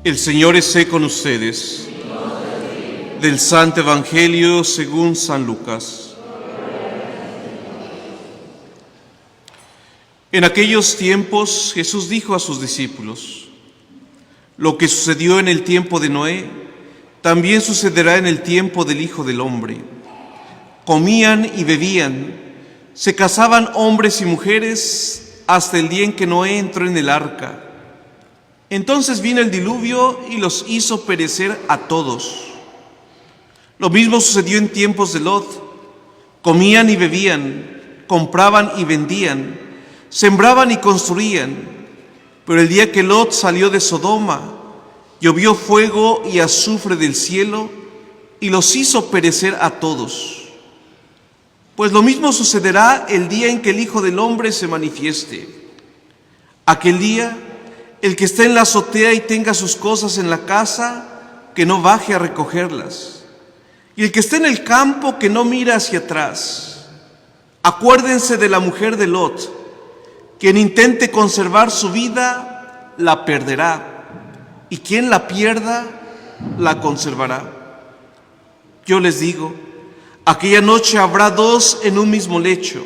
El Señor esté con ustedes. Del Santo Evangelio según San Lucas. En aquellos tiempos Jesús dijo a sus discípulos: lo que sucedió en el tiempo de Noé, también sucederá en el tiempo del Hijo del Hombre. Comían y bebían, se casaban hombres y mujeres hasta el día en que Noé entró en el arca. Entonces vino el diluvio y los hizo perecer a todos. Lo mismo sucedió en tiempos de Lot. Comían y bebían, compraban y vendían, sembraban y construían. Pero el día que Lot salió de Sodoma, llovió fuego y azufre del cielo y los hizo perecer a todos. Pues lo mismo sucederá el día en que el Hijo del Hombre se manifieste. Aquel día, el que esté en la azotea y tenga sus cosas en la casa, que no baje a recogerlas. Y el que esté en el campo, que no mire hacia atrás. Acuérdense de la mujer de Lot. Quien intente conservar su vida, la perderá. Y quien la pierda, la conservará. Yo les digo, aquella noche habrá dos en un mismo lecho.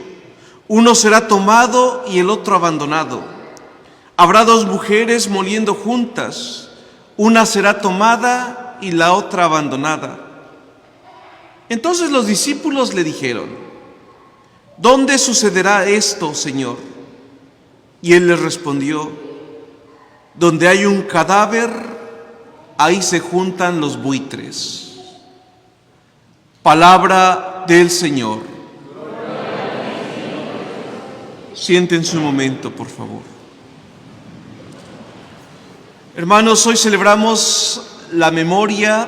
Uno será tomado y el otro abandonado. Habrá dos mujeres moliendo juntas, una será tomada y la otra abandonada. Entonces los discípulos le dijeron: ¿dónde sucederá esto, Señor? Y él les respondió: donde hay un cadáver, ahí se juntan los buitres. Palabra del Señor. Siéntense un momento, por favor. Hermanos, hoy celebramos la memoria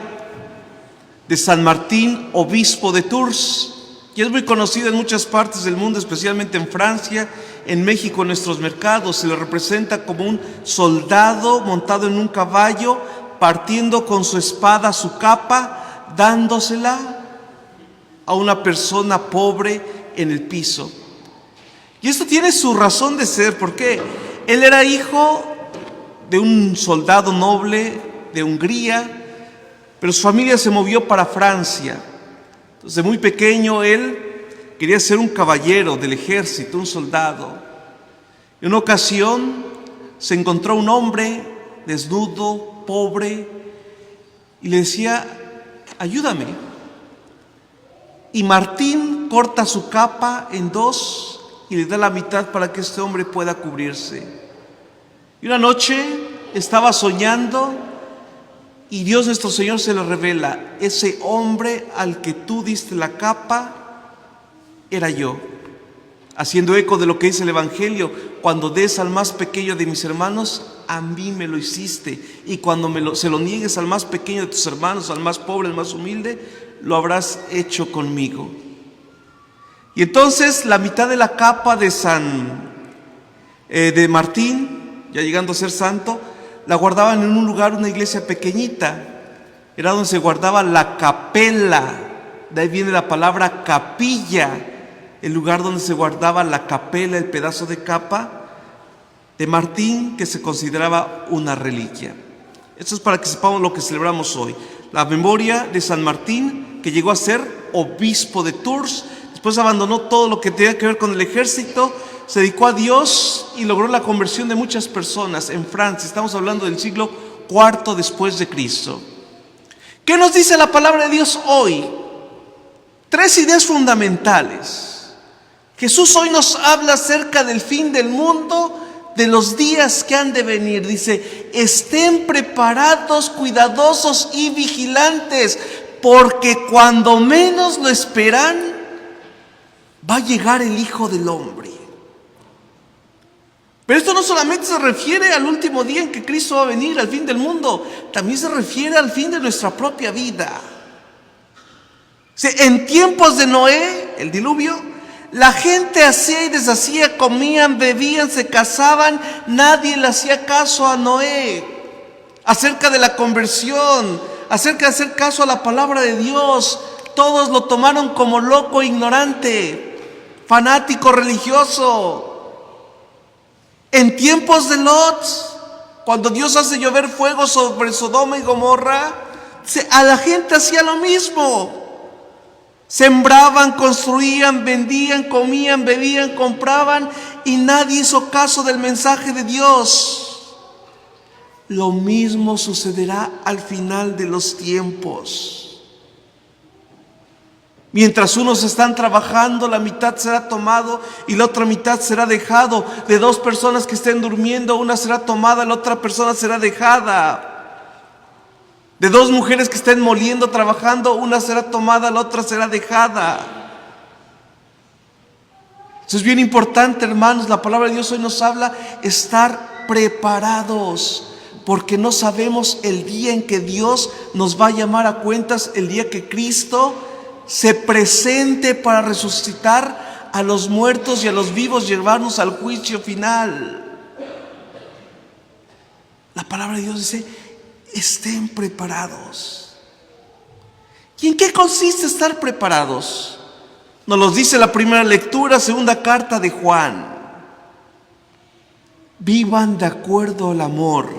de San Martín, obispo de Tours, que es muy conocido en muchas partes del mundo, especialmente en Francia, en México, en nuestros mercados. Se le representa como un soldado montado en un caballo, partiendo con su espada su capa, dándosela a una persona pobre en el piso. Y esto tiene su razón de ser, porque él era hijo de un soldado noble de Hungría, pero su familia se movió para Francia. Entonces, de muy pequeño él quería ser un caballero del ejército, un soldado. En una ocasión se encontró un hombre desnudo, pobre, y le decía: ayúdame. Y Martín corta su capa en dos y le da la mitad para que este hombre pueda cubrirse. Y una noche estaba soñando y Dios nuestro Señor se le revela: ese hombre al que tú diste la capa era yo. Haciendo eco de lo que dice el Evangelio: cuando des al más pequeño de mis hermanos, a mí me lo hiciste. Y cuando se lo niegues al más pequeño de tus hermanos, al más pobre, al más humilde, lo habrás hecho conmigo. Y entonces la mitad de la capa de Martín, ya llegando a ser santo, la guardaban en un lugar, una iglesia pequeñita. Era donde se guardaba la capela. De ahí viene la palabra capilla, el lugar donde se guardaba la capela, el pedazo de capa de Martín, que se consideraba una reliquia. Esto es para que sepamos lo que celebramos hoy: la memoria de San Martín, que llegó a ser obispo de Tours. Después abandonó todo lo que tenía que ver con el ejército, se dedicó a Dios y logró la conversión de muchas personas en Francia. Estamos hablando del siglo IV después de Cristo. ¿Qué nos dice la palabra de Dios hoy? Tres ideas fundamentales. Jesús hoy nos habla acerca del fin del mundo, de los días que han de venir. Dice: estén preparados, cuidadosos y vigilantes, porque cuando menos lo esperan, va a llegar el Hijo del Hombre. Pero esto no solamente se refiere al último día en que Cristo va a venir, al fin del mundo, también se refiere al fin de nuestra propia vida. En tiempos de Noé, el diluvio, la gente hacía y deshacía, comían, bebían, se casaban, nadie le hacía caso a Noé acerca de la conversión, acerca de hacer caso a la palabra de Dios. Todos lo tomaron como loco, ignorante, fanático religioso. En tiempos de Lot, Cuando Dios hace llover fuego sobre Sodoma y Gomorra, a la gente hacía lo mismo. Sembraban, construían, vendían, comían, bebían, compraban y nadie hizo caso del mensaje de Dios. Lo mismo sucederá al final de los tiempos. Mientras unos están trabajando, la mitad será tomado y la otra mitad será dejado. De dos personas que estén durmiendo, una será tomada, la otra persona será dejada. De dos mujeres que estén moliendo, trabajando, una será tomada, la otra será dejada. Eso es bien importante, hermanos. La palabra de Dios hoy nos habla estar preparados, porque no sabemos el día en que Dios nos va a llamar a cuentas, el día que Cristo se presente para resucitar a los muertos y a los vivos, llevarnos al juicio final. La palabra de Dios dice: estén preparados. ¿Y en qué consiste estar preparados? Nos lo dice la primera lectura, segunda carta de Juan. Vivan de acuerdo al amor,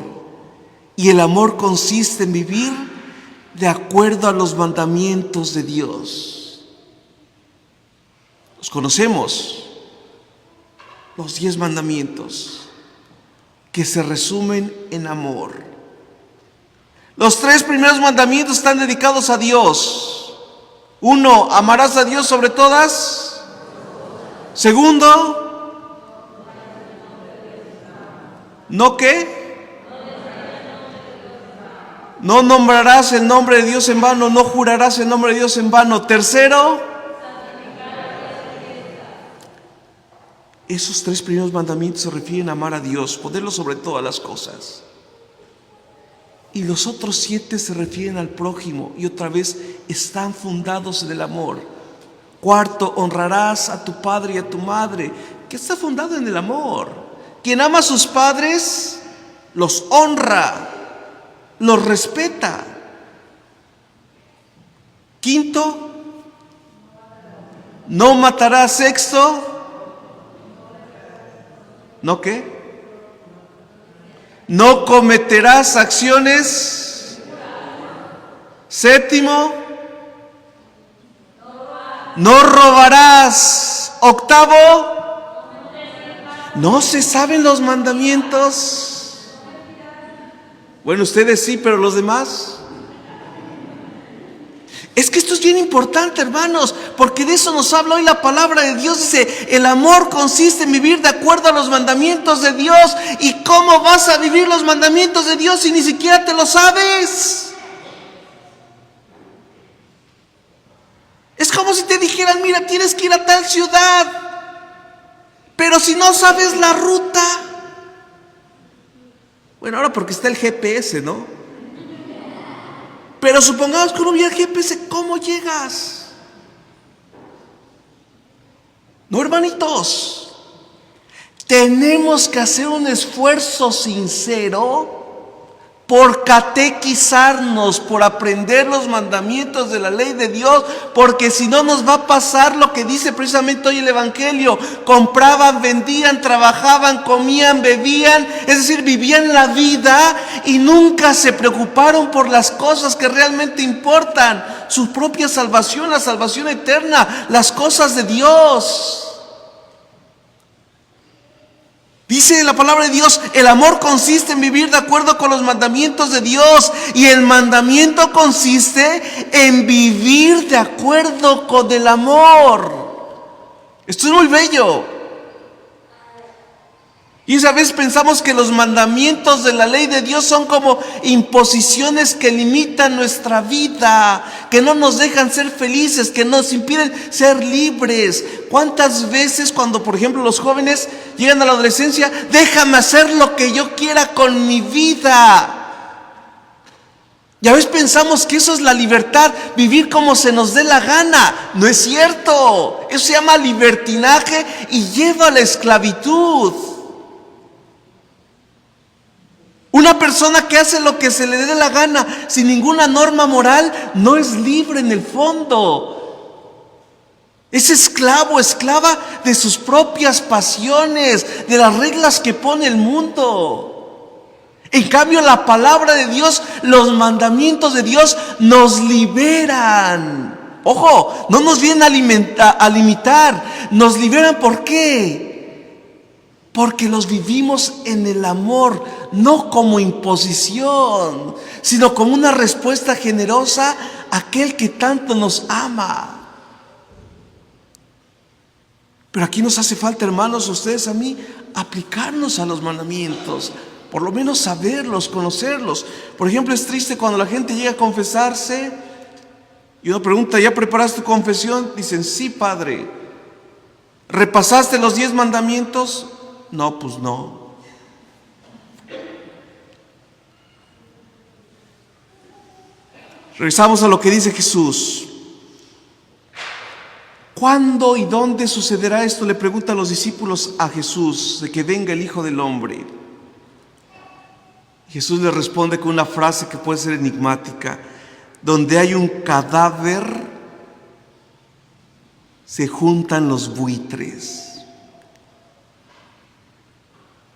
y el amor consiste en vivir de acuerdo a los mandamientos de Dios. Los conocemos, los 10 mandamientos, que se resumen en amor. Los 3 primeros mandamientos están dedicados a Dios. 1, amarás a Dios sobre todas. 2, ¿no qué? No nombrarás el nombre de Dios en vano, no jurarás el nombre de Dios en vano. 3, esos 3 primeros mandamientos se refieren a amar a Dios, ponerlo sobre todas las cosas. Y los otros 7 se refieren al prójimo y otra vez están fundados en el amor. 4, honrarás a tu padre y a tu madre, que está fundado en el amor. Quien ama a sus padres, los honra, los respeta. 5, no matarás. 6, ¿no qué? No cometerás acciones. 7, no robarás. 8, no se saben los mandamientos. Bueno, ustedes sí, pero los demás. Es que esto es bien importante, hermanos, porque de eso nos habla hoy la palabra de Dios. Dice: el amor consiste en vivir de acuerdo a los mandamientos de Dios. ¿Y cómo vas a vivir los mandamientos de Dios si ni siquiera te lo sabes? Es como si te dijeran: mira, tienes que ir a tal ciudad, pero si no sabes la ruta. Bueno, ahora porque está el GPS, ¿no? Pero supongamos que uno viera el GPS, ¿cómo llegas? No, hermanitos, tenemos que hacer un esfuerzo sincero por catequizarnos, por aprender los mandamientos de la ley de Dios, porque si no nos va a pasar lo que dice precisamente hoy el Evangelio. Compraban, vendían, trabajaban, comían, bebían, es decir, vivían la vida y nunca se preocuparon por las cosas que realmente importan: su propia salvación, la salvación eterna, las cosas de Dios. Dice la palabra de Dios: el amor consiste en vivir de acuerdo con los mandamientos de Dios. Y el mandamiento consiste en vivir de acuerdo con el amor. Esto es muy bello. Y a veces pensamos que los mandamientos de la ley de Dios son como imposiciones que limitan nuestra vida, que no nos dejan ser felices, que nos impiden ser libres. ¿Cuántas veces cuando, por ejemplo, los jóvenes llegan a la adolescencia: déjame hacer lo que yo quiera con mi vida? Y a veces pensamos que eso es la libertad, vivir como se nos dé la gana. No es cierto. Eso se llama libertinaje y lleva a la esclavitud. Una persona que hace lo que se le dé la gana sin ninguna norma moral no es libre en el fondo. Es esclavo, esclava de sus propias pasiones, de las reglas que pone el mundo. En cambio, la palabra de Dios, los mandamientos de Dios nos liberan. Ojo, no nos vienen a limitar, nos liberan. ¿Por qué? Porque los vivimos en el amor, no como imposición, sino como una respuesta generosa a aquel que tanto nos ama. Pero aquí nos hace falta, hermanos, a ustedes, a mí, aplicarnos a los mandamientos, por lo menos saberlos, conocerlos. Por ejemplo, es triste cuando la gente llega a confesarse y uno pregunta, ¿ya preparaste tu confesión? Dicen, sí, padre. ¿Repasaste los 10 mandamientos? No, pues no. Regresamos a lo que dice Jesús. ¿Cuándo y dónde sucederá esto? Le preguntan los discípulos a Jesús, de que venga el Hijo del Hombre. Jesús le responde con una frase que puede ser enigmática: donde hay un cadáver, se juntan los buitres.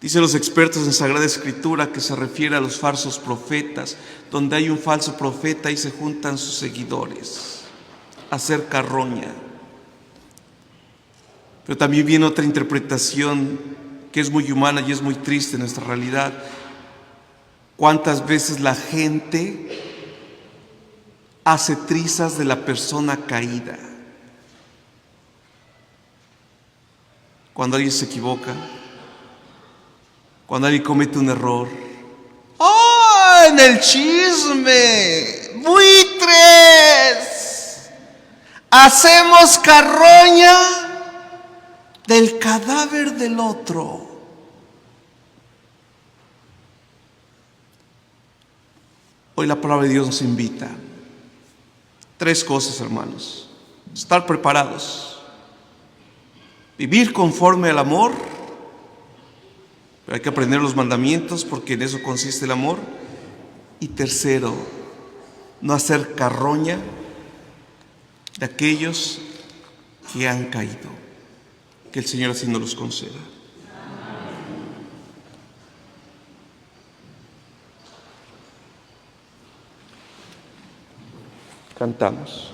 Dicen los expertos en Sagrada Escritura que se refiere a los falsos profetas. Donde hay un falso profeta, ahí se juntan sus seguidores a hacer carroña. Pero también viene otra interpretación que es muy humana y es muy triste en nuestra realidad. ¿Cuántas veces la gente hace trizas de la persona caída? Cuando alguien se equivoca, cuando alguien comete un error. ¡Oh, en el chisme! ¡Buitres! Hacemos carroña del cadáver del otro. Hoy la palabra de Dios nos invita 3 cosas, hermanos: estar preparados, vivir conforme al amor, pero hay que aprender los mandamientos porque en eso consiste el amor. Y tercero, no hacer carroña de aquellos que han caído. Que el Señor así nos los conceda. Cantamos.